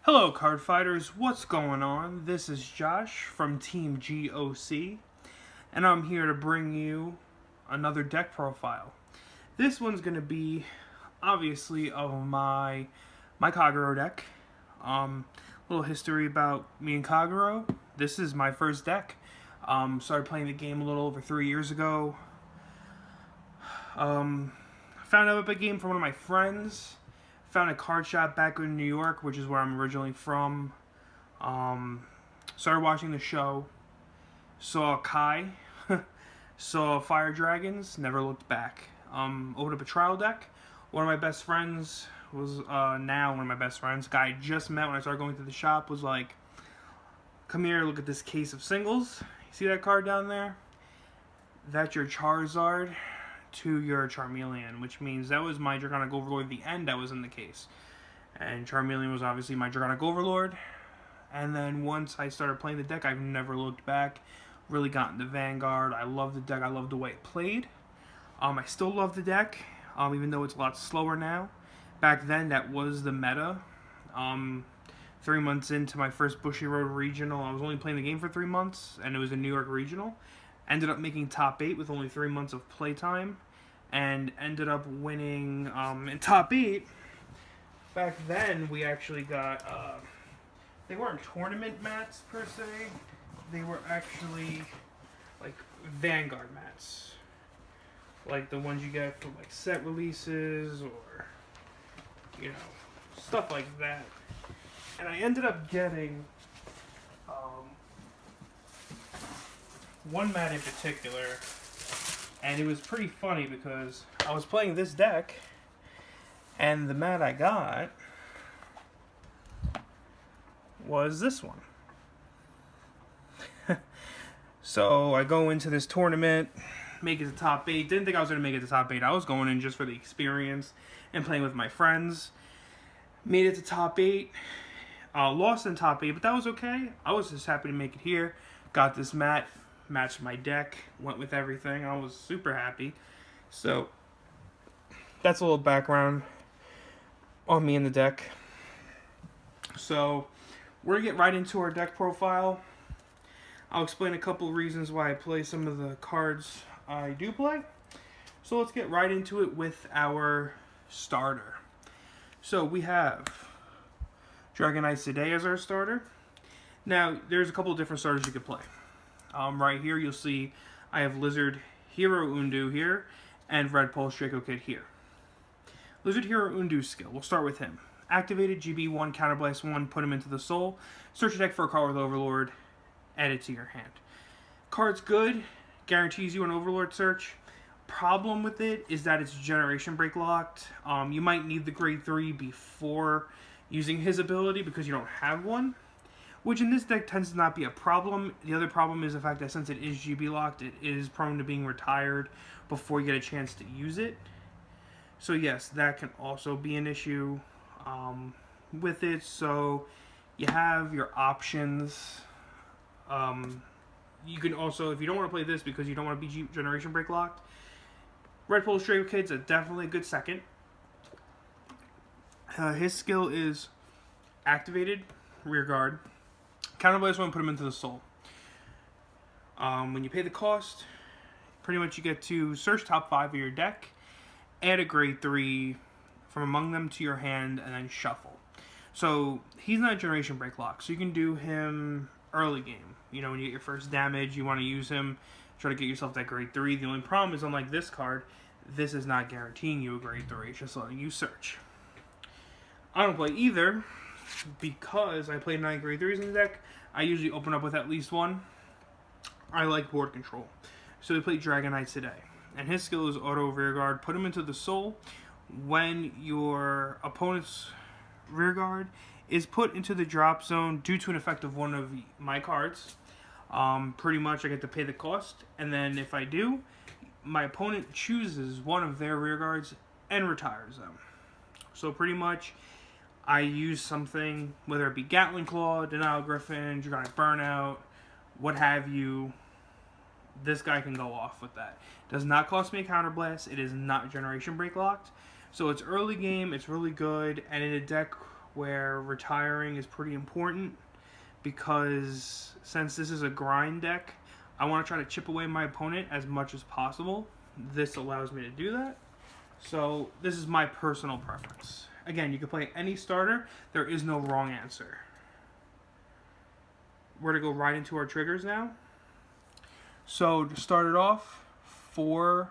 Hello card fighters, what's going on? This is Josh from Team GOC, and I'm here to bring you another deck profile. This one's going to be, obviously, of my Kagero deck. Little history about me and Kagero. This is my first deck. Started playing the game a little over 3 years ago. Found out about the game from one of my friends. Found a card shop back in New York, which is where I'm originally from. Started watching the show. Saw Kai. Saw Fire Dragons. Never looked back. Opened up a trial deck. One of my best friends was now one of my best friends. Guy I just met when I started going to the shop was like, "Come here, look at this case of singles. You see that card down there? That's your Charizard to your Charmeleon," which means that was my Draconic Overlord at the end that was in the case. And Charmeleon was obviously my Draconic Overlord. And then once I started playing the deck, I've never looked back. Really got into Vanguard. I love the deck. I love the way it played. I still love the deck, even though it's a lot slower now. Back then, that was the meta. 3 months into my first Bushy Road Regional, I was only playing the game for 3 months, and it was a New York Regional. Ended up making top 8 with only 3 months of playtime, and ended up winning in top 8. Back then, we actually got, they weren't tournament mats per se, they were actually like Vanguard mats. Like the ones you get from like set releases or, you know, stuff like that. And I ended up getting one mat in particular, and it was pretty funny because I was playing this deck, and the mat I got was this one. So I go into this tournament, make it to top 8. Didn't think I was going to make it to top 8. I was going in just for the experience and playing with my friends. Made it to top 8. Lost in top 8, but that was okay. I was just happy to make it here. Got this mat, matched my deck, went with everything. I was super happy. So that's a little background on me and the deck. So we're going to get right into our deck profile. I'll explain a couple reasons why I play some of the cards I do play. So let's get right into it with our starter. So we have Dragonite today as our starter. Now, there's a couple of different starters you could play. Right here, you'll see I have Lizard Hero Undu here and Red Pulse Draco Kid here. Lizard Hero Undu's skill, we'll start with him. Activated GB1, Counterblast 1, put him into the soul. Search your deck for a card with Overlord, add it to your hand. Card's good, guarantees you an Overlord search. Problem with it is that it's Generation Break locked. You might need the grade 3 before using his ability because you don't have one, which in this deck tends to not be a problem. The other problem is the fact that since it is GB locked, it is prone to being retired before you get a chance to use it. So yes, that can also be an issue with it. So you have your options. You can also, if you don't want to play this because you don't want to be Generation Break locked, Red Pulse Draco Kid's definitely a good second. His skill is activated, rear guard. Counterblast 1, put him into the soul. When you pay the cost, pretty much you get to search top 5 of your deck, add a grade 3 from among them to your hand, and then shuffle. So he's not a Generation Break lock, so you can do him early game. You know, when you get your first damage, you want to use him, try to get yourself that grade 3. The only problem is, unlike this card, this is not guaranteeing you a grade 3, it's just letting you search. I don't play either, because I play 9 grade 3s in the deck. I usually open up with at least one. I like board control. So we play Dragonite today. And his skill is auto rearguard. Put him into the soul. When your opponent's rearguard is put into the drop zone due to an effect of one of my cards, pretty much I get to pay the cost. And then if I do, my opponent chooses one of their rearguards and retires them. So pretty much I use something, whether it be Gatling Claw, Denial Griffin, Draconic Burnout, what have you. This guy can go off with that. Does not cost me a Counterblast. It is not Generation Break locked. So it's early game, it's really good, and in a deck where retiring is pretty important, because since this is a grind deck, I want to try to chip away my opponent as much as possible. This allows me to do that. So this is my personal preference. Again, you can play any starter. There is no wrong answer. We're going to go right into our triggers now. So to start it off, 4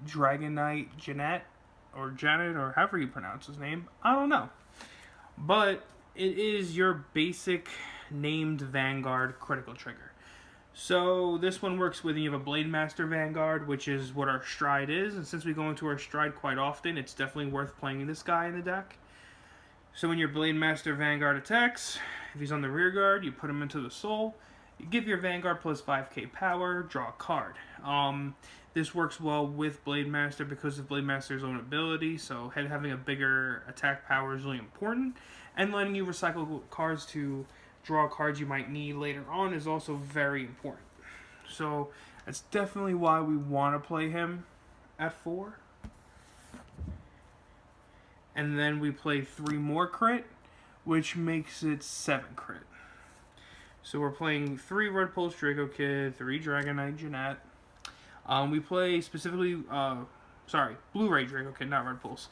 Dragon Knight Janet, or Janet, or however you pronounce his name. I don't know. But it is your basic named Vanguard critical trigger. So this one works with, you have a Blade Master Vanguard, which is what our stride is. And since we go into our stride quite often, it's definitely worth playing this guy in the deck. So when your Blade Master Vanguard attacks, if he's on the rear guard, you put him into the soul. You give your Vanguard plus 5k power, draw a card. This works well with Blade Master because of Blade Master's own ability, so having a bigger attack power is really important. And letting you recycle cards to draw cards you might need later on is also very important. So that's definitely why we want to play him at 4. And then we play 3 more crit, which makes it 7 crit. So we're playing 3 Red Pulse Draco Kid, 3 Dragon Knight Jeanette. We play specifically, Blu-ray Draco Kid, not Red Pulse.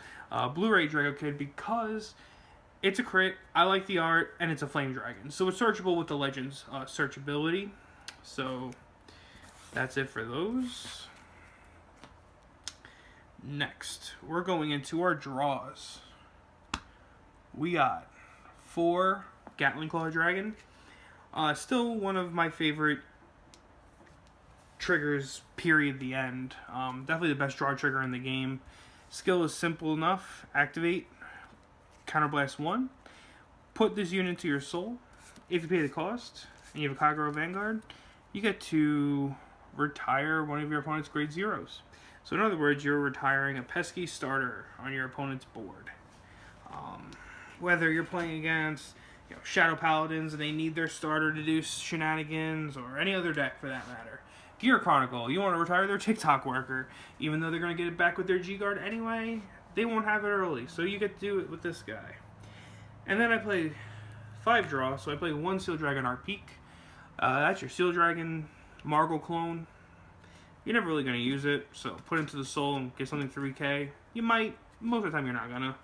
Blu-ray Draco Kid because it's a crit, I like the art, and it's a Flame Dragon. So it's searchable with the Legends searchability. So that's it for those. Next, we're going into our draws. We got 4 Gatling Claw Dragon. Still one of my favorite triggers, period, the end. Definitely the best draw trigger in the game. Skill is simple enough. Activate, Counterblast 1. Put this unit to your soul. If you pay the cost, and you have a Kagero Vanguard, you get to retire one of your opponent's grade 0s. So in other words, you're retiring a pesky starter on your opponent's board. Whether you're playing against Shadow Paladins and they need their starter to do shenanigans, or any other deck for that matter. Gear Chronicle, you want to retire their TikTok worker, even though they're going to get it back with their G-Guard anyway, they won't have it early, so you get to do it with this guy. And then I play 5 draw, so I play 1 Seal Dragon Art Peak. That's your Seal Dragon Margle clone. You're never really going to use it, so put it into the soul and get something 3k. You might, most of the time you're not going to.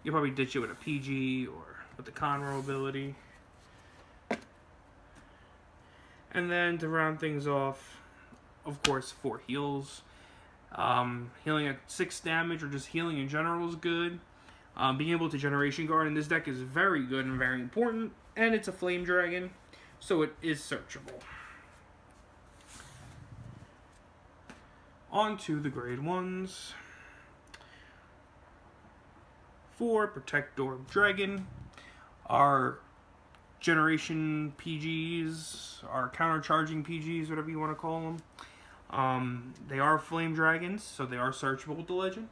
You'll probably ditch it with a PG or with the Conroe ability. And then to round things off, of course, 4 heals. Healing at 6 damage, or just healing in general, is good. Being able to Generation Guard in this deck is very good and very important. And it's a Flame Dragon, so it is searchable. On to the grade 1s. 4 Protect Orb Dragon. Our Generation PGs, our countercharging PGs, whatever you want to call them. They are Flame Dragons, so they are searchable with the Legend.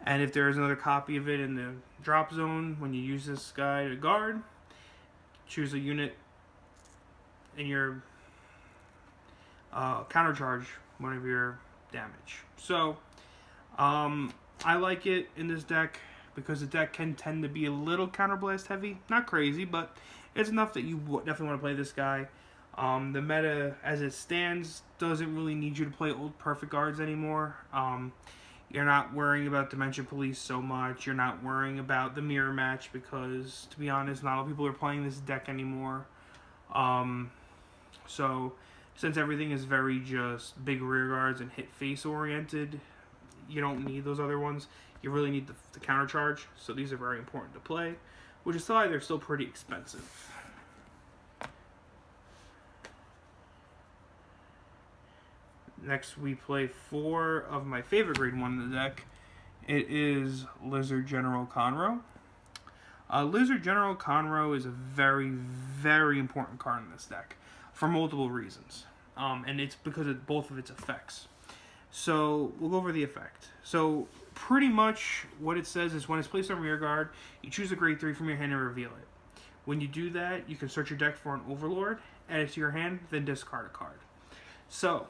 And if there is another copy of it in the drop zone, when you use this guy to guard, choose a unit in your countercharge one of your damage. So, I like it in this deck because the deck can tend to be a little counterblast heavy. Not crazy, but it's enough that you definitely want to play this guy. The meta, as it stands, doesn't really need you to play old Perfect Guards anymore. You're not worrying about Dimension Police so much. You're not worrying about the mirror match because, to be honest, not a lot of people are playing this deck anymore. So, since everything is very just big rear guards and hit face oriented, you don't need those other ones. You really need the counter charge, so these are very important to play, which is why they're still pretty expensive. Next, we play 4 of my favorite grade 1 in the deck. It is Lizard General Conroe. Lizard General Conroe is a very, very important card in this deck for multiple reasons. And it's because of both of its effects. So, we'll go over the effect. So, pretty much what it says is when it's placed on rear guard, you choose a grade 3 from your hand and reveal it. When you do that, you can search your deck for an Overlord, add it to your hand, then discard a card. So,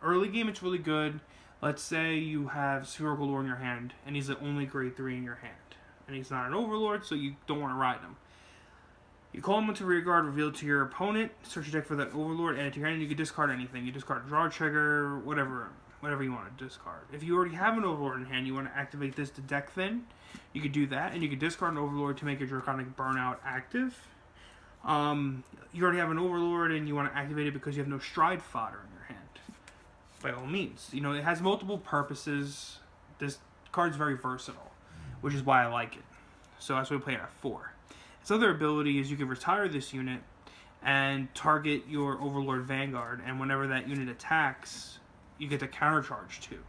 early game it's really good. Let's say you have Spherical Lore in your hand, and he's the only grade 3 in your hand. and he's not an overlord, so you don't want to ride him. You call him into rear guard, reveal it to your opponent, search your deck for that overlord, add it to your hand, and you can discard anything. You discard a draw trigger, whatever you want to discard. If you already have an overlord in hand, you want to activate this to deck thin, you could do that, and you could discard an overlord to make your Draconic Burnout active. You already have an overlord and you want to activate it because you have no stride fodder in your hand. By all means. You know, it has multiple purposes. This card's very versatile, which is why I like it. So that's why we play it at 4. Its other ability is you can retire this unit and target your Overlord Vanguard, and whenever that unit attacks, you get the countercharge too.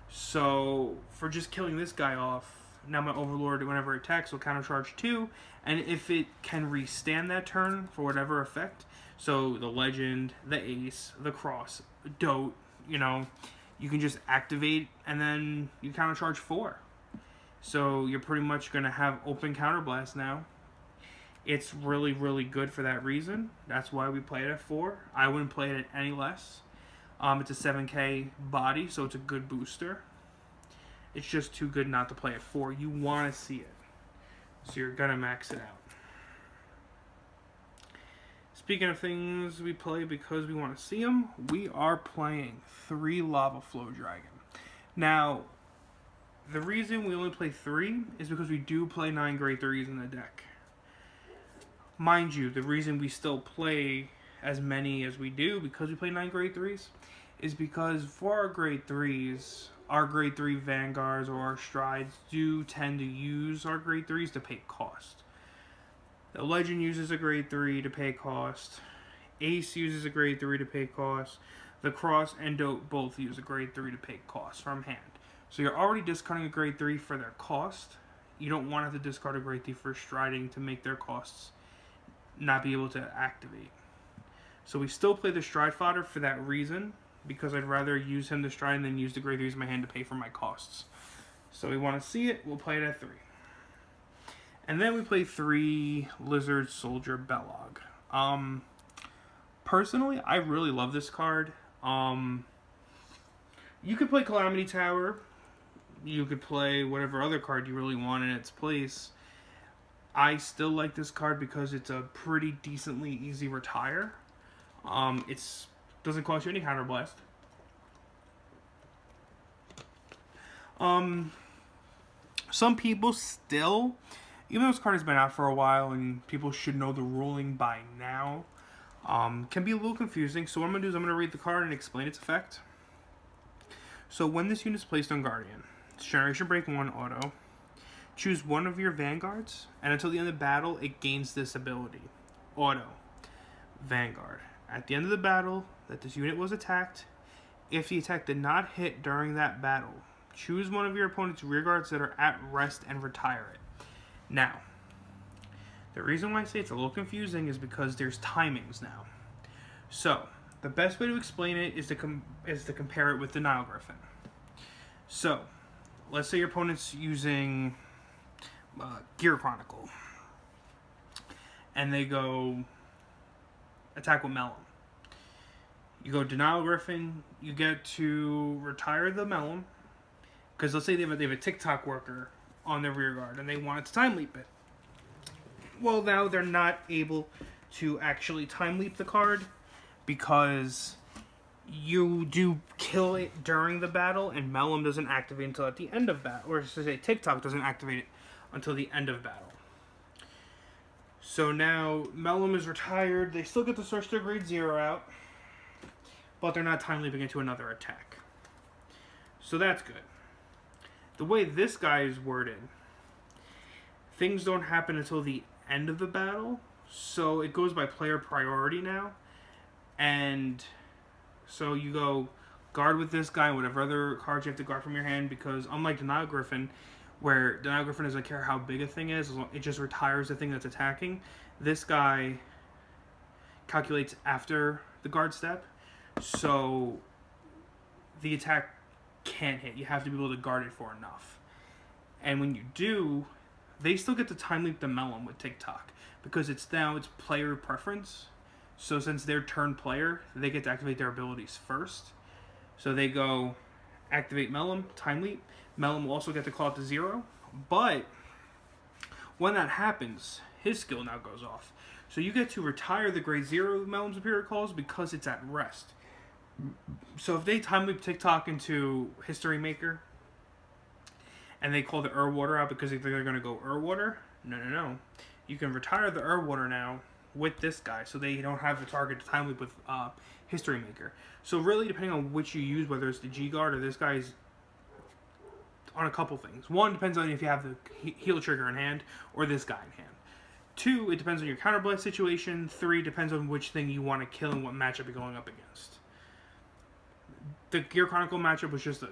So for just killing this guy off, now my Overlord, whenever it attacks, will countercharge 2, and if it can restand that turn for whatever effect, so the Legend, the Ace, the Cross, Dote, you know, you can just activate and then you countercharge 4. So you're pretty much going to have open counterblast now. It's really, really good for that reason. That's why we play it at 4. I wouldn't play it at any less. It's a 7k body, so it's a good booster. It's just too good not to play at 4. You want to see it. So you're going to max it out. Speaking of things we play because we want to see them, we are playing 3 Lava Flow Dragon. Now, the reason we only play 3 is because we do play 9 grade 3s in the deck. Mind you, the reason we still play as many as we do because we play 9 grade 3s is because for our grade 3s, our grade 3 Vanguards or our Strides do tend to use our grade 3s to pay cost. The Legend uses a grade 3 to pay cost. Ace uses a grade 3 to pay cost. The Cross and Dote both use a grade 3 to pay cost from hand. So you're already discarding a grade 3 for their cost. You don't want to have to discard a grade 3 for striding to make their costs not be able to activate. So we still play the stride fodder for that reason, because I'd rather use him to stride than use the grade 3s in my hand to pay for my costs. So we want to see it, we'll play it at 3. And then we play 3 Lizard Soldier Belloc. Personally, I really love this card. You could play Calamity Tower. You could play whatever other card you really want in its place. I still like this card because it's a pretty decently easy retire. It doesn't cost you any counterblast. Some people still, even though this card has been out for a while and people should know the ruling by now, can be a little confusing. So what I'm going to do is I'm going to read the card and explain its effect. So when this unit is placed on Guardian, it's Generation Break 1 auto. Choose one of your Vanguards, and until the end of the battle, it gains this ability. Auto. Vanguard. At the end of the battle that this unit was attacked, if the attack did not hit during that battle, choose one of your opponent's rear guards that are at rest and retire it. Now, the reason why I say it's a little confusing is because there's timings now. So, the best way to explain it is to compare it with the Nile Griffin. So, let's say your opponent's using Gear Chronicle, and they go attack with Mellum. You go Denial Griffin, you get to retire the Mellum, because let's say they have a TikTok worker on their rear guard, and they want to time leap it. Well, now they're not able to actually time leap the card, because you do kill it during the battle, and Mellum doesn't activate until at the end of battle, or to say TikTok doesn't activate it until the end of battle. So now Mellum is retired. They still get to search their grade 0 out, but they're not time leaping into another attack. So that's good. The way this guy is worded, things don't happen until the end of the battle, so it goes by player priority now. And so you go guard with this guy, whatever other cards you have to guard from your hand, because unlike Denial Griffin, where Denial Griffin doesn't care how big a thing is, it just retires the thing that's attacking, this guy calculates after the guard step, so the attack can't hit. You have to be able to guard it for enough. And when you do, they still get to time leap the Mellum with TikTok, because it's player preference. So since they're turn player, they get to activate their abilities first. So they go activate Mellum, time leap. Mellum will also get to call it to 0, but When that happens, his skill now goes off. So you get to retire the grade 0 Melon Superior calls because it's at rest. So if they time loop TikTok into History Maker and they call the Water out because they think they're going to go Water, no. You can retire the Water now with this guy so they don't have the target to time loop with History Maker. So really, depending on which you use, whether it's the G Guard or this guy's, on a couple things. One, depends on if you have the heal trigger in hand or this guy in hand. Two, it depends on your counterblast situation. Three, depends on which thing you want to kill and what matchup you're going up against. The Gear Chronicle matchup was just a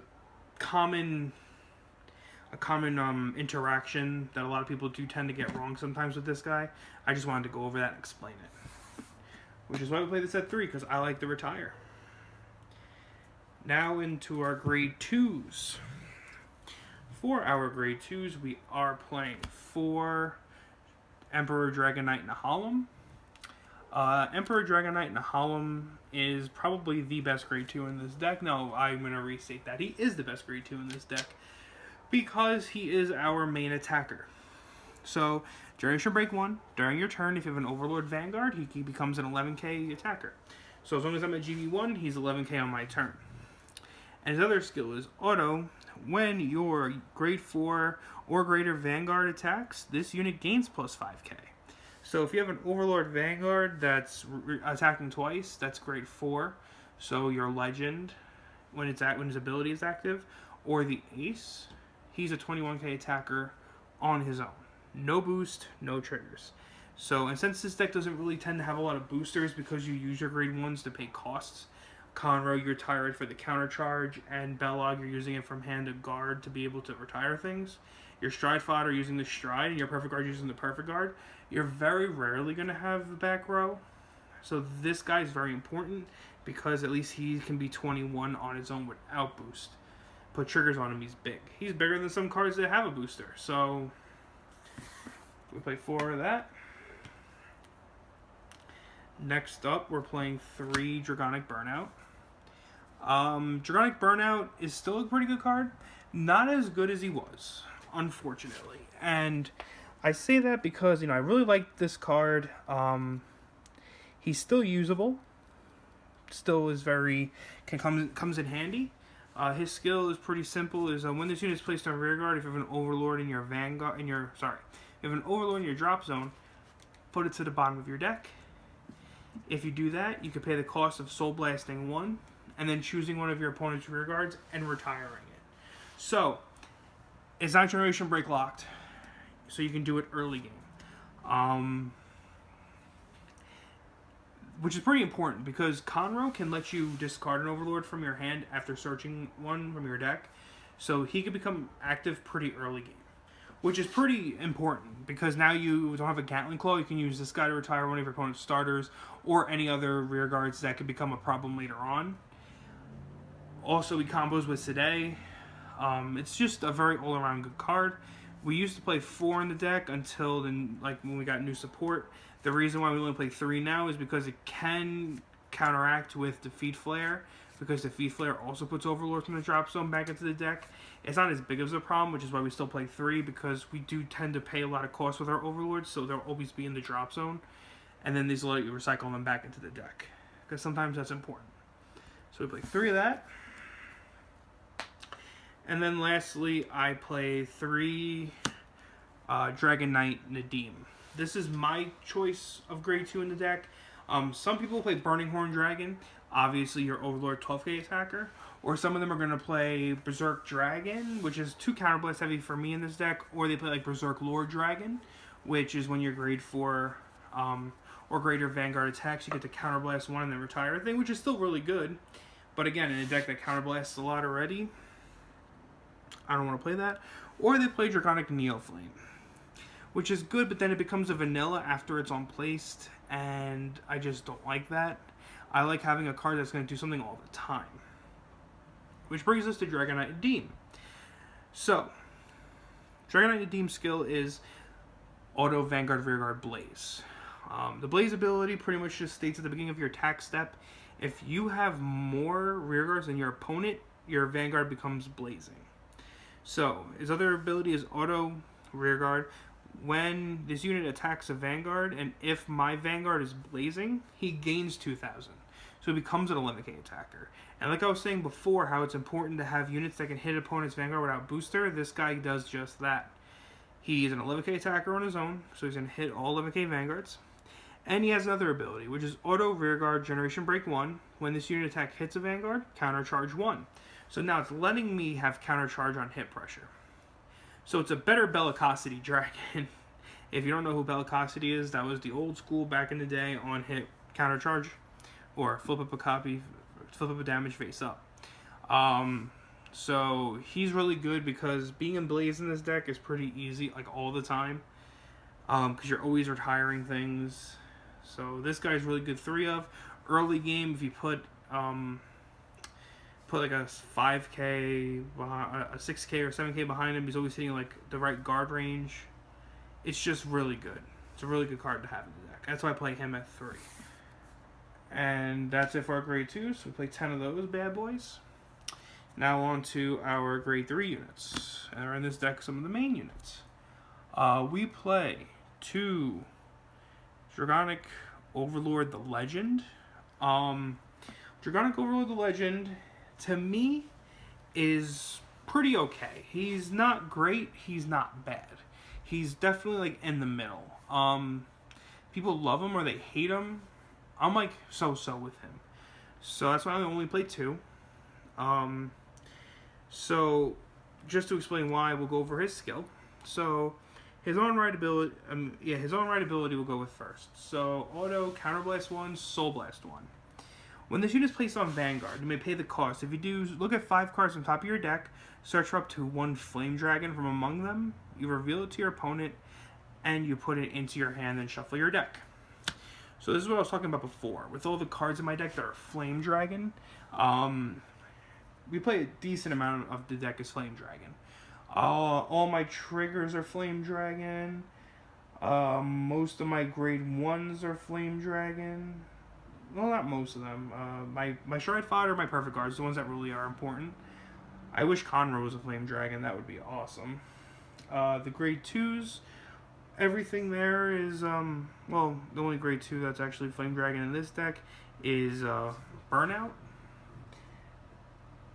common interaction that a lot of people do tend to get wrong sometimes with this guy. I just wanted to go over that and explain it. Which is why we play this at 3, because I like to retire. Now into our grade 2s. For our grade 2s, we are playing 4 Emperor Dragon Knight Nahalem. Emperor Dragon Knight Nahalem is probably the best grade 2 in this deck. No, I'm going to restate that. He is the best grade 2 in this deck because he is our main attacker. So, Duration Break 1, during your turn, if you have an Overlord Vanguard, he becomes an 11k attacker. So as long as I'm at GB1, he's 11k on my turn. And his other skill is Auto. When your grade 4 or greater Vanguard attacks, this unit gains plus 5k. So if you have an Overlord Vanguard that's attacking twice, that's grade 4. So your Legend, when his ability is active, or the Ace, he's a 21k attacker on his own. No boost, no triggers. So, and since this deck doesn't really tend to have a lot of boosters because you use your grade 1s to pay costs, Conroe, you retire it for the counter charge, and Bellog, you're using it from hand to guard to be able to retire things. Your Stride Fodder using the Stride, and your Perfect Guard using the Perfect Guard. You're very rarely going to have the back row. So this guy is very important because at least he can be 21 on his own without boost. Put triggers on him, he's big. He's bigger than some cards that have a booster. So we play 4 of that. Next up, we're playing 3 Dragonic Burnout. Dragonic Burnout is still a pretty good card. Not as good as he was, unfortunately. And I say that because, I really like this card. He's still usable. Still is comes in handy. His skill is pretty simple. Is when this unit is placed on rear guard, if you have an Overlord in your Vanguard, if you have an Overlord in your drop zone, put it to the bottom of your deck. If you do that, you can pay the cost of Soul Blasting 1, and then choosing one of your opponent's rear guards and retiring it. So, it's not Generation Break locked, so you can do it early game. Which is pretty important, because Conroe can let you discard an Overlord from your hand after searching one from your deck, so he can become active pretty early game. Which is pretty important, because now you don't have a Gatling Claw, you can use this guy to retire one of your opponent's starters, or any other rear guards that could become a problem later on. Also, he combos with Sade. It's just a very all-around good card. We used to play 4 in the deck until when we got new support. The reason why we only play 3 now is because it can counteract with Defeat Flare, because Defeat Flare also puts Overlord from the drop zone back into the deck. It's not as big of a problem, which is why we still play 3, because we do tend to pay a lot of cost with our Overlords, so they'll always be in the drop zone. And then these will let you recycle them back into the deck, because sometimes that's important. So we play 3 of that. And then lastly, I play 3 Dragon Knight Nadim. This is my choice of grade 2 in the deck. Some people play Burning Horn Dragon, obviously your Overlord 12k attacker. Or some of them are going to play Berserk Dragon, which is 2 counterblast heavy for me in this deck. Or they play like Berserk Lord Dragon, which is when you're grade 4 or greater Vanguard attacks, you get to counterblast 1 and then retire a thing, which is still really good. But again, in a deck that counterblasts a lot already, I don't want to play that. Or they play Draconic Neoflame, which is good, but then it becomes a vanilla after it's unplaced, and I just don't like that. I like having a card that's going to do something all the time. Which brings us to Dragon Knight Nadim. So, Dragon Knight Nadim's skill is Auto Vanguard Rearguard Blaze. The Blaze ability pretty much just states at the beginning of your attack step, if you have more rearguards than your opponent, your Vanguard becomes blazing. So, his other ability is Auto Rearguard. When this unit attacks a Vanguard, and if my Vanguard is blazing, he gains 2,000. So he becomes an 11k attacker. And like I was saying before, how it's important to have units that can hit opponent's Vanguard without booster, this guy does just that. He is an 11k attacker on his own, so he's going to hit all 11k Vanguards. And he has another ability, which is Auto Rearguard Generation Break 1. When this unit attack hits a Vanguard, Counter Charge 1. So now it's letting me have Counter Charge on hit pressure. So it's a better Bellicosity Dragon. If you don't know who Bellicosity is, that was the old school back in the day on hit Counter Charge. Or flip up a copy, flip up a damage face up. So he's really good because being in Blaze in this deck is pretty easy, like all the time. Because you're always retiring things. So this guy's really good 3 of. Early game, if you put like a 5k, a 6k or 7k behind him, he's always hitting like the right guard range. It's just really good. It's a really good card to have in the deck. That's why I play him at 3. And that's it for our grade 2. So we play 10 of those bad boys. Now on to our grade 3 units. And are in this deck some of the main units. We play 2 Dragonic Overlord the Legend. Dragonic Overlord the Legend, to me, is pretty okay. He's not great, he's not bad. He's definitely like in the middle. People love him or they hate him. I'm like so-so with him. So that's why I only play 2. So just to explain why, we'll go over his skill. So his own right ability, will go with first. So auto, counterblast 1, soul blast 1. When this unit is placed on Vanguard, you may pay the cost. If you do, look at 5 cards on top of your deck, search for up to 1 Flame Dragon from among them. You reveal it to your opponent, and you put it into your hand and shuffle your deck. So this is what I was talking about before. With all the cards in my deck that are Flame Dragon, we play a decent amount of the deck as Flame Dragon. All my triggers are Flame Dragon. Most of my grade 1s are Flame Dragon. Well, not most of them. My Stride Fodder, my Perfect Guards, the ones that really are important. I wish Conroe was a Flame Dragon. That would be awesome. The grade 2s, everything there is, well, the only grade 2 that's actually Flame Dragon in this deck is Burnout,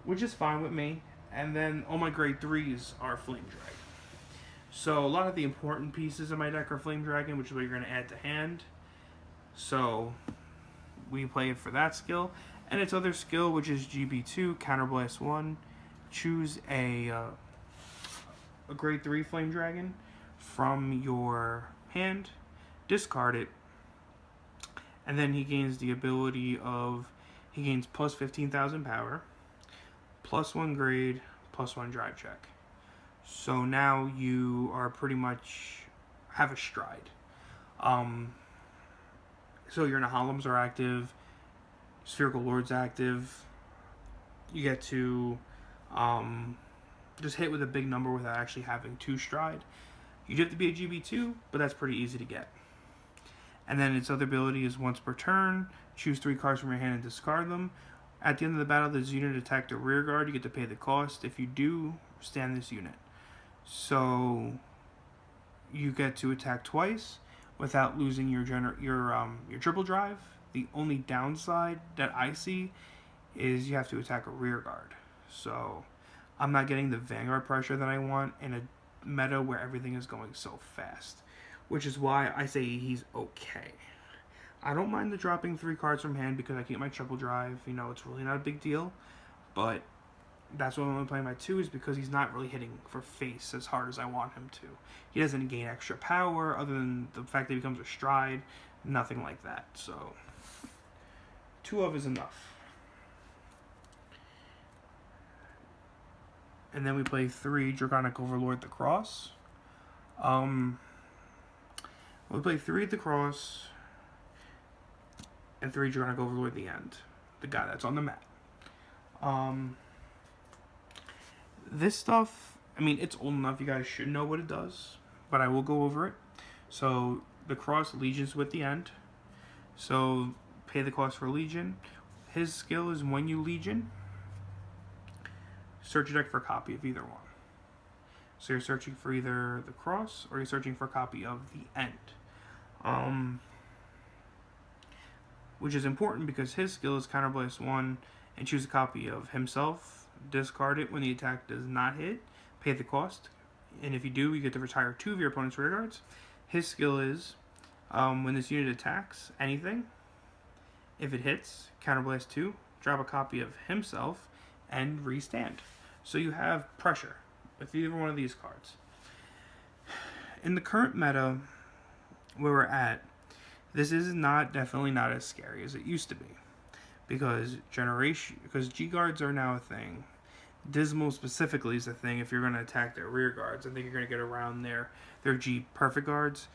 which is fine with me. And then all my grade 3s are Flame Dragon. So a lot of the important pieces in my deck are Flame Dragon, which is what you're going to add to hand. So we play it for that skill. And its other skill, which is GB2, Counterblast 1. Choose a grade 3 Flame Dragon from your hand, discard it, and then he gains the ability of, he gains plus 15,000 power, plus 1 grade, plus 1 drive check. So now you are pretty much have a stride. So your Nahalims are active, Spherical Lord's active. You get to just hit with a big number without actually having 2 stride. You do have to be a GB2, but that's pretty easy to get. And then its other ability is once per turn, choose 3 cards from your hand and discard them. At the end of the battle, this unit attacked a rear guard. You get to pay the cost. If you do, stand this unit. So you get to attack twice without losing your triple drive. The only downside that I see is you have to attack a rear guard. So I'm not getting the Vanguard pressure that I want in a meta where everything is going so fast, which is why I say he's okay. I don't mind the dropping 3 cards from hand because I keep my triple drive. You know, it's really not a big deal, but that's why I'm playing my 2 is because he's not really hitting for face as hard as I want him to. He doesn't gain extra power other than the fact that he becomes a stride, nothing like that. So 2 of is enough. And then we play 3 Dragonic Overlord the Cross. We play 3 at the Cross and 3 Dragonic Overlord the End, the guy that's on the mat. This stuff, I mean, it's old enough, you guys should know what it does, but I will go over it. So the Cross legions with the End. So pay the cost for Legion. His skill is when you Legion, search your deck for a copy of either one. So you're searching for either the cross or you're searching for a copy of the end. Which is important because his skill is counterblast 1 and choose a copy of himself. Discard it when the attack does not hit. Pay the cost. And if you do, you get to retire 2 of your opponent's rear guards. His skill is when this unit attacks anything, if it hits, counterblast 2, drop a copy of himself, and restand. So you have pressure with either one of these cards. In the current meta where we're at, this is definitely not as scary as it used to be. Because G guards are now a thing. Dismal specifically is a thing if you're going to attack their rear guards. I think you're going to get around their G perfect guards.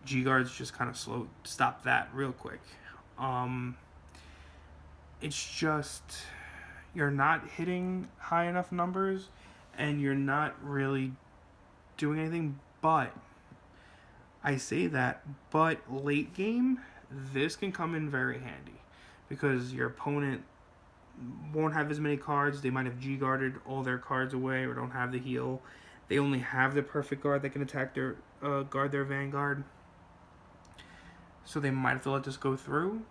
G guards just kind of stop that real quick. It's just you're not hitting high enough numbers and you're not really doing anything. But I say that, but late game, this can come in very handy because your opponent won't have as many cards. They might have G-guarded all their cards away or don't have the heal. They only have the perfect guard that can attack their guard their vanguard. So they might have to let this go through.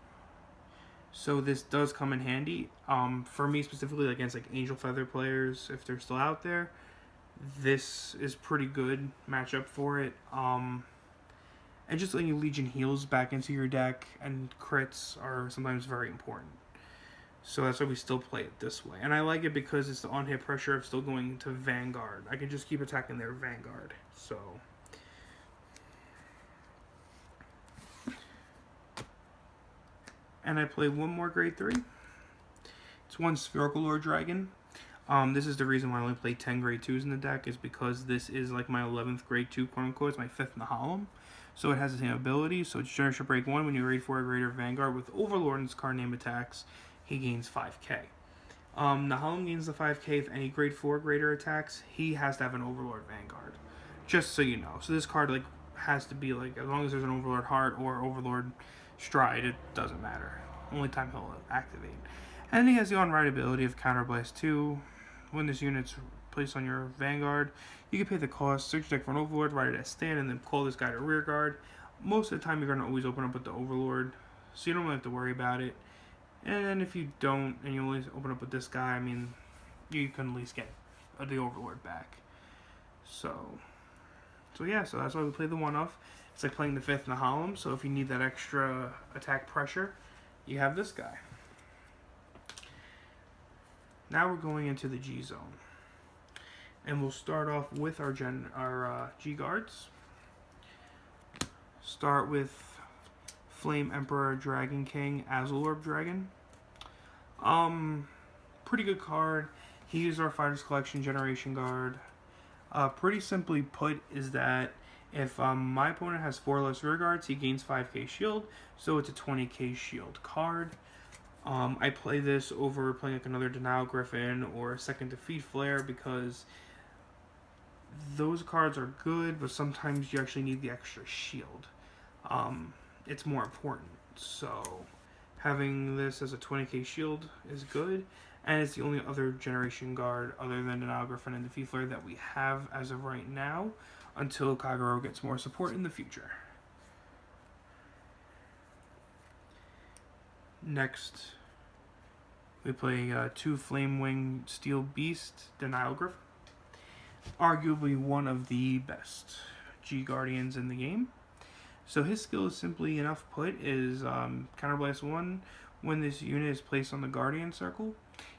So this does come in handy. For me specifically, against like Angel Feather players, if they're still out there, this is pretty good matchup for it. And just letting you Legion heals back into your deck and crits are sometimes very important. So that's why we still play it this way. And I like it because it's the on-hit pressure of still going to Vanguard. I can just keep attacking their Vanguard. So and I play one more grade 3. It's one Spherical Lord Dragon. This is the reason why I only play 10 grade 2s in the deck, is because this is like my 11th grade 2, quote unquote. It's my 5th in the Hollow. So it has the same ability. So it's Generation Break 1 when you grade 4 or greater Vanguard with Overlord and his card name attacks, he gains 5k. Nahalem gains the 5k if any grade 4 greater attacks. He has to have an Overlord Vanguard. Just so you know. So this card like has to be like, as long as there's an Overlord Heart or Overlord Stride, it doesn't matter. Only time he'll activate. And he has the on-ride ability of Counterblast 2. When this unit's placed on your Vanguard, you can pay the cost, search your deck for an Overlord, write it as stand, and then call this guy to rear guard. Most of the time, you're going to always open up with the Overlord, so you don't really have to worry about it. And if you don't, and you only open up with this guy, I mean, you can at least get the Overlord back. So yeah, so that's why we play the one-off. It's like playing the 5th in the Hollow, so if you need that extra attack pressure, you have this guy. Now we're going into the G zone. And we'll start off with our G guards. Start with Flame Emperor Dragon King Azulorb Dragon. Pretty good card. He is our Fighters Collection Generation guard. Pretty simply put is that if my opponent has 4 less rear guards, he gains 5k shield, so it's a 20k shield card. I play this over playing like another Denial Griffin or a Second Defeat Flare because those cards are good, but sometimes you actually need the extra shield. It's more important. So having this as a 20k shield is good, and it's the only other generation guard other than Denial Griffin and Defeat Flare that we have as of right now, until Kagero gets more support in the future. Next, we play 2 Flame Wing Steel Beast Denial Griffin. Arguably one of the best G Guardians in the game. So his skill is simply enough put is Counterblast 1. When this unit is placed on the Guardian Circle,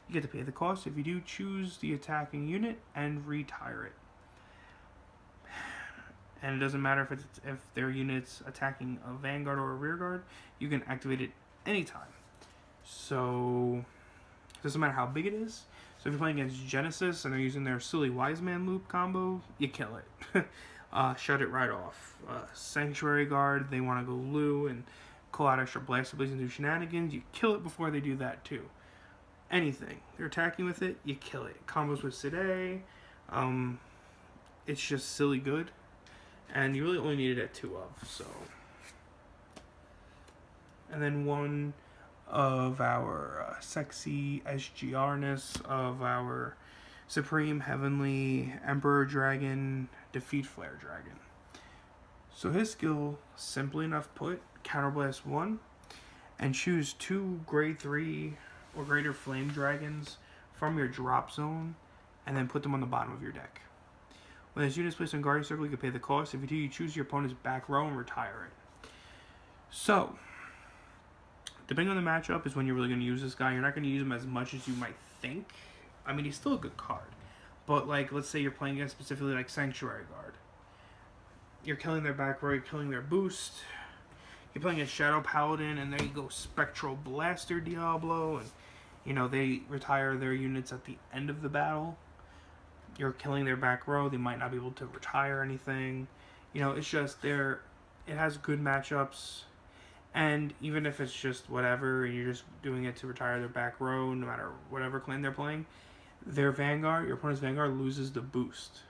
you get to pay the cost. If you do, choose the attacking unit and retire it. And it doesn't matter if their unit's attacking a Vanguard or a Rear Guard, you can activate it anytime. So it doesn't matter how big it is. So if you're playing against Genesis and they're using their silly Wise Man loop combo, you kill it. Shut it right off. Sanctuary Guard, they want to go Lou and call out extra Blaster Blaze and do shenanigans, you kill it before they do that too. Anything. They're attacking with it, you kill it. Combos with Side. It's just silly good. And you really only need it at 2 of, so. And then one of our sexy SGR-ness of our Supreme, Heavenly, Emperor Dragon, Defeat Flare Dragon. So his skill, simply enough put, Counterblast 1, and choose 2 grade 3 or greater Flame Dragons from your drop zone, and then put them on the bottom of your deck. When this unit is placed on Guardian Circle, you can pay the cost. If you do, you choose your opponent's back row and retire it. So, depending on the matchup is when you're really going to use this guy. You're not going to use him as much as you might think. I mean, he's still a good card. But, like, let's say you're playing against specifically, like, Sanctuary Guard. You're killing their back row, you're killing their boost. You're playing a Shadow Paladin, and there you go, Spectral Blaster Diablo, and, you know, they retire their units at the end of the battle. You're killing their back row, they might not be able to retire anything. You know, it's just it has good matchups, and even if it's just whatever, and you're just doing it to retire their back row, no matter whatever clan they're playing, their Vanguard, your opponent's Vanguard, loses the boost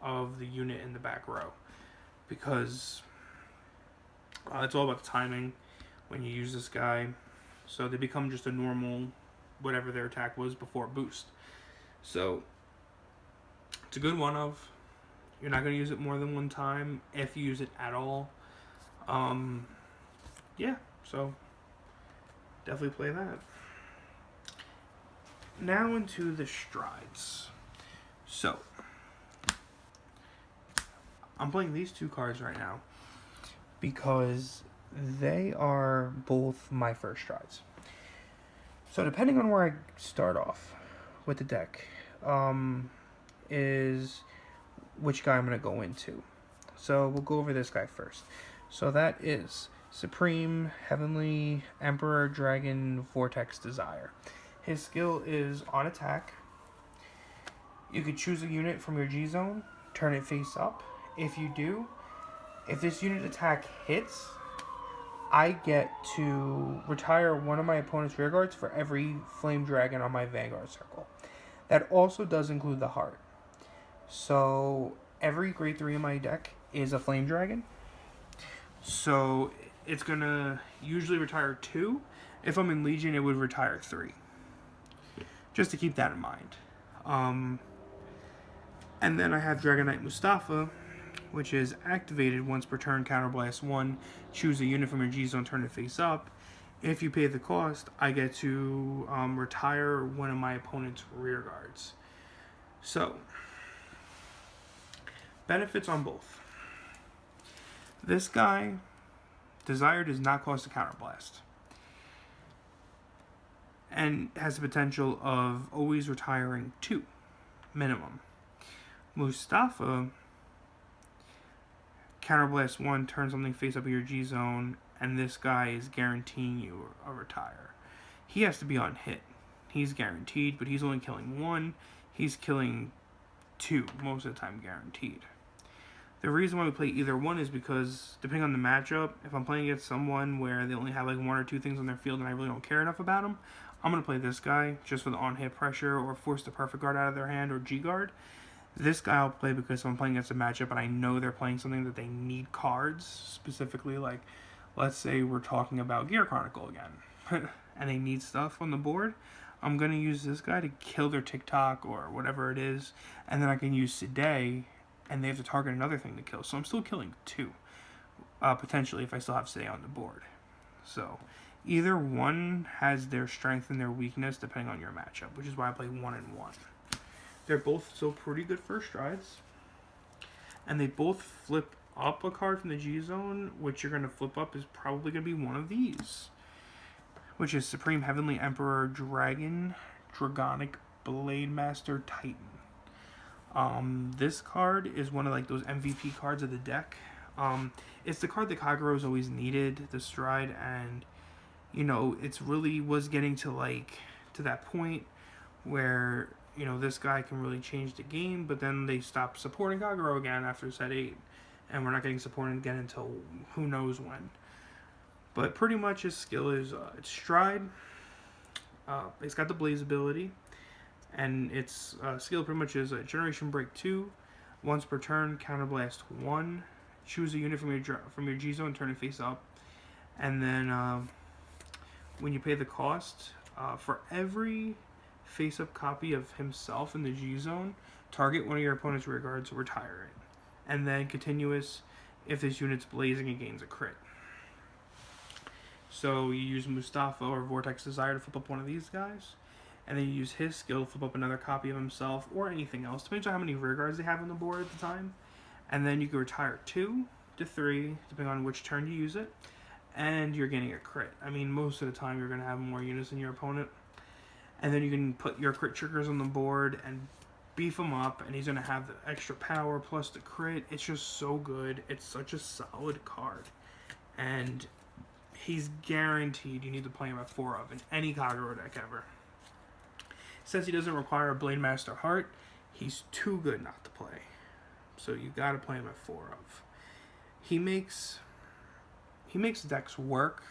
of the unit in the back row. Because it's all about the timing when you use this guy. So they become just a normal, whatever their attack was before boost. So it's a good one of. You're not going to use it more than one time if you use it at all. Yeah, so definitely play that. Now into the strides. So I'm playing these 2 cards right now because they are both my first strides. So depending on where I start off with the deck, is which guy I'm going to go into. So we'll go over this guy first. So that is Supreme, Heavenly, Emperor, Dragon, Vortex, Desire. His skill is on attack. You could choose a unit from your G zone, turn it face up. If you do, if this unit attack hits, I get to retire one of my opponent's rear guards for every Flame Dragon on my Vanguard circle. That also does include the heart. So every grade 3 in my deck is a Flame Dragon. So it's going to usually retire 2. If I'm in Legion, it would retire 3. Just to keep that in mind. And then I have Dragon Knight Mustafa, which is activated once per turn, Counterblast 1. Choose a unit from your G zone, turn it face up. If you pay the cost, I get to retire one of my opponent's rear guards. So, benefits on both. This guy, Desire, does not cost a Counterblast, and has the potential of always retiring 2, minimum. Mustafa, Counterblast 1, turn something face up in your G zone, and this guy is guaranteeing you a retire. He has to be on hit. He's guaranteed, but he's only killing 1. He's killing 2, most of the time guaranteed. The reason why we play either one is because, depending on the matchup, if I'm playing against someone where they only have like 1 or 2 things on their field and I really don't care enough about them, I'm going to play this guy just for the on-hit pressure or force the perfect guard out of their hand or G-guard. This guy I'll play because if I'm playing against a matchup and I know they're playing something that they need cards, specifically like, let's say we're talking about Gear Chronicle again, and they need stuff on the board, I'm going to use this guy to kill their TikTok or whatever it is, and then I can use Today, and they have to target another thing to kill. So I'm still killing 2, potentially, if I still have Today on the board. So either one has their strength and their weakness depending on your matchup, which is why I play 1 and 1. They're both still pretty good first strides. And they both flip up a card from the G zone, which you're going to flip up is probably going to be one of these. Which is Supreme Heavenly Emperor Dragon, Dragonic Blade Master Titan. This card is one of like those MVP cards of the deck. It's the card that Kagero's always needed, the stride, and you know, it's really was getting to like to that point where, you know, this guy can really change the game, but then they stopped supporting Kagero again after set 8, and we're not getting supported again until who knows when. But pretty much his skill is it's stride, it's got the blaze ability, and its skill pretty much is a Generation Break 2, once per turn, Counterblast 1, choose a unit from your G zone, turn it face up, and then when you pay the cost, for every face-up copy of himself in the G zone, target one of your opponent's rear guards, retire it. And then continuous if this unit's blazing and gains a crit. So you use Mustafa or Vortex Desire to flip up one of these guys, and then you use his skill to flip up another copy of himself or anything else, depending on how many rear guards they have on the board at the time. And then you can retire 2 to 3, depending on which turn you use it, and you're getting a crit. I mean, most of the time you're going to have more units than your opponent. And then you can put your crit triggers on the board and beef him up, and he's going to have the extra power plus the crit. It's just so good. It's such a solid card. And he's guaranteed you need to play him at 4 of in any Kagero deck ever. Since he doesn't require a Blade Master Heart, he's too good not to play. So you gotta play him at 4 of. He makes decks work.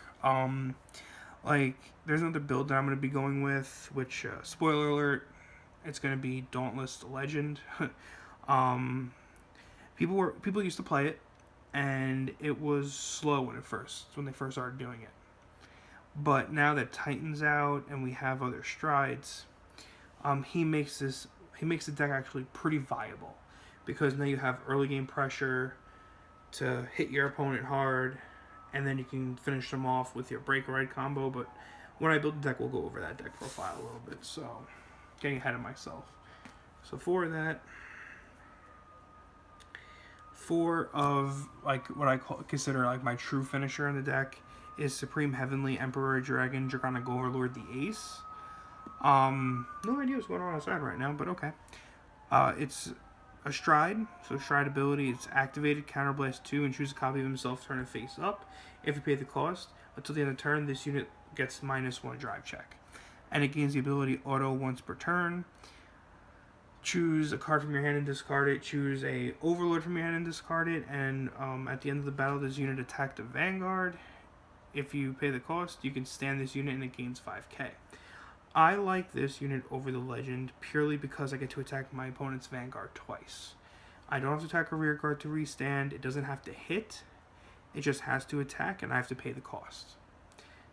Like, there's another build that I'm gonna be going with, which, spoiler alert, it's gonna be Dauntless Legend. People used to play it, and it was slow when they first started doing it. But now that Titan's out and we have other strides, he makes the deck actually pretty viable, because now you have early game pressure to hit your opponent hard, and then you can finish them off with your break ride combo. But when I build the deck, we'll go over that deck profile a little bit, so getting ahead of myself. So for that, 4 of like what I consider like my true finisher in the deck is Supreme Heavenly Emperor Dragon Draconic Overlord the Ace. No idea what's going on outside right now, but okay. It's a stride, so stride ability, it's activated, counterblast 2, and choose a copy of himself, turn it face up. If you pay the cost, until the end of the turn, this unit gets -1 drive check. And it gains the ability auto once per turn. Choose a card from your hand and discard it. Choose a Overlord from your hand and discard it. And at the end of the battle, this unit attacked a Vanguard. If you pay the cost, you can stand this unit and it gains 5k. I like this unit over the Legend purely because I get to attack my opponent's Vanguard twice. I don't have to attack a rear guard to restand. It doesn't have to hit. It just has to attack, and I have to pay the cost.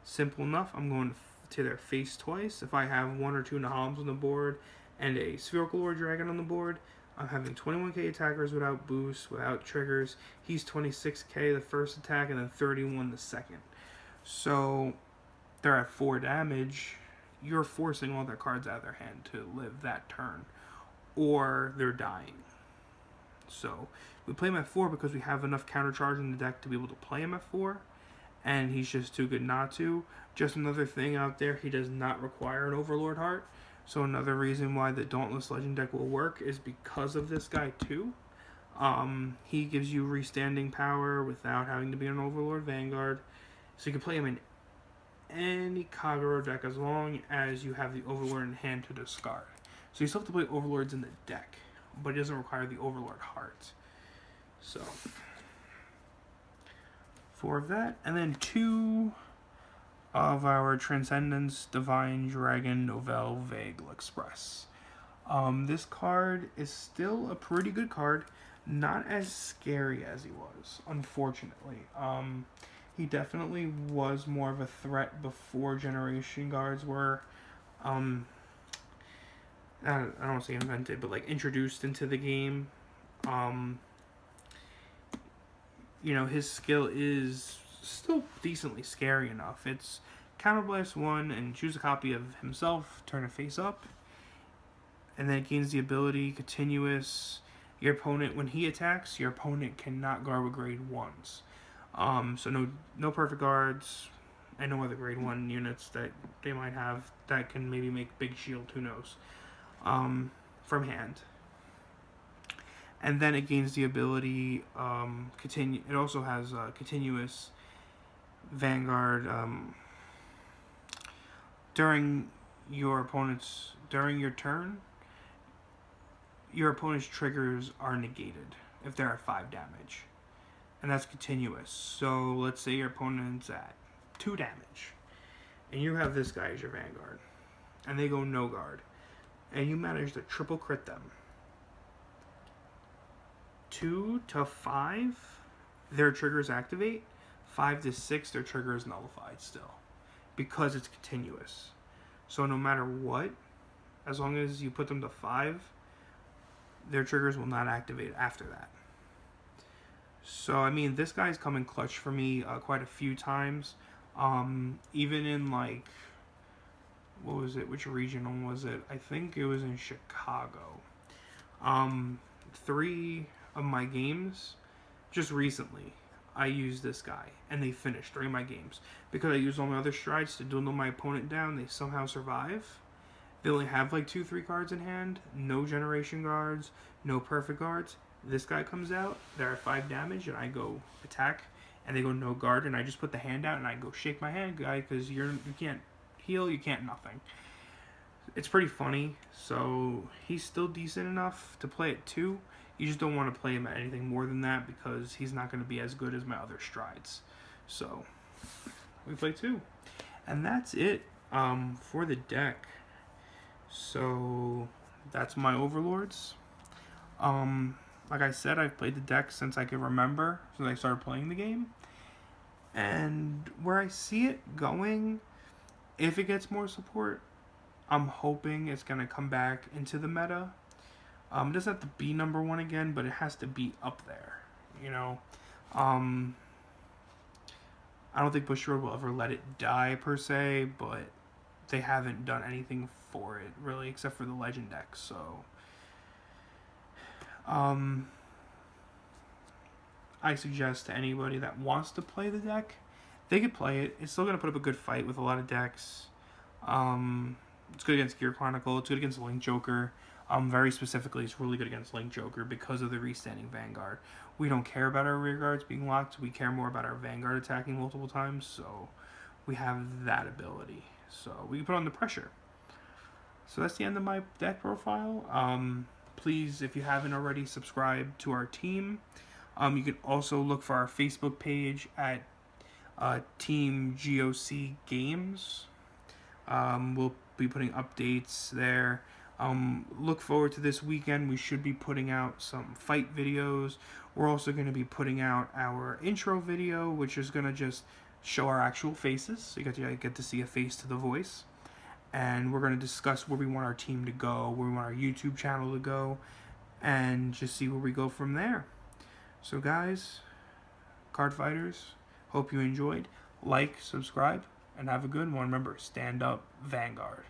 Simple enough. I'm going to their face twice. If I have 1 or 2 Nahams on the board and a Spherical Lord Dragon on the board, I'm having 21k attackers without boosts, without triggers. He's 26k the first attack, and then 31 the second. So they're at 4 damage. You're forcing all their cards out of their hand to live that turn, or they're dying. So we play him at 4 because we have enough counter charge in the deck to be able to play him at 4, and he's just too good not to. Just another thing out there, he does not require an Overlord Heart, so another reason why the Dauntless Legend deck will work is because of this guy too. He gives you restanding power without having to be an Overlord Vanguard, so you can play him in any Kagero deck as long as you have the Overlord in hand to discard. So you still have to play Overlords in the deck, but it doesn't require the Overlord Heart. So 4 of that, and then 2 of our Transcendence Divine Dragon Novel Vagal Express. This card is still a pretty good card, not as scary as he was, unfortunately. He definitely was more of a threat before Generation Guards were, I don't want to say invented, but like introduced into the game. You know, his skill is still decently scary enough. It's Counterblast 1 and choose a copy of himself, turn it face up, and then it gains the ability Continuous. Your opponent, when he attacks, your opponent cannot guard with grade 1s. So no perfect guards, and no other grade 1 units that they might have that can maybe make big shield, who knows, from hand. And then it gains the ability, it also has Continuous Vanguard, during your turn, your opponent's triggers are negated if they're at 5 damage. And that's continuous. So let's say your opponent's at 2 damage, and you have this guy as your Vanguard, and they go no guard, and you manage to triple crit them. 2 to 5, their triggers activate. 5 to 6, their trigger is nullified still, because it's continuous. So no matter what, As long as you put them to 5, their triggers will not activate after that. So, I mean, this guy's come in clutch for me quite a few times. Even in, like, what was it? Which regional was it? I think it was in Chicago. 3 of my games, just recently, I used this guy, and they finished 3 of my games. Because I used all my other strides to dwindle my opponent down, they somehow survive. They only have like 2-3 cards in hand, no generation guards, no perfect guards. This guy comes out, they're at 5 damage, and I go attack, and they go no guard, and I just put the hand out, and I go shake my hand, guy, because you can't heal, you can't nothing. It's pretty funny, so he's still decent enough to play at 2. You just don't want to play him at anything more than that, because he's not going to be as good as my other strides. So, we play 2. And that's it for the deck. So, that's my overlords. Like I said, I've played the deck since I can remember, since I started playing the game. And where I see it going, if it gets more support, I'm hoping it's going to come back into the meta. It doesn't have to be number 1 again, but it has to be up there, you know. I don't think Bushiroad will ever let it die, per se, but they haven't done anything for it, really, except for the Legend deck, so... I suggest to anybody that wants to play the deck, they could play it. It's still going to put up a good fight with a lot of decks. It's good against Gear Chronicle. It's good against Link Joker. Very specifically, it's really good against Link Joker because of the restanding Vanguard. We don't care about our rear guards being locked. We care more about our Vanguard attacking multiple times, so we have that ability. So we can put on the pressure. So that's the end of my deck profile. Please, if you haven't already, subscribe to our team. You can also look for our Facebook page at Team GOC Games. We'll be putting updates there. Look forward to this weekend. We should be putting out some fight videos. We're also going to be putting out our intro video, which is going to just show our actual faces. So you get to see a face to the voice. And we're going to discuss where we want our team to go, where we want our YouTube channel to go, and just see where we go from there. So guys, card fighters, hope you enjoyed. Like, subscribe, and have a good one. Remember, stand up, Vanguard.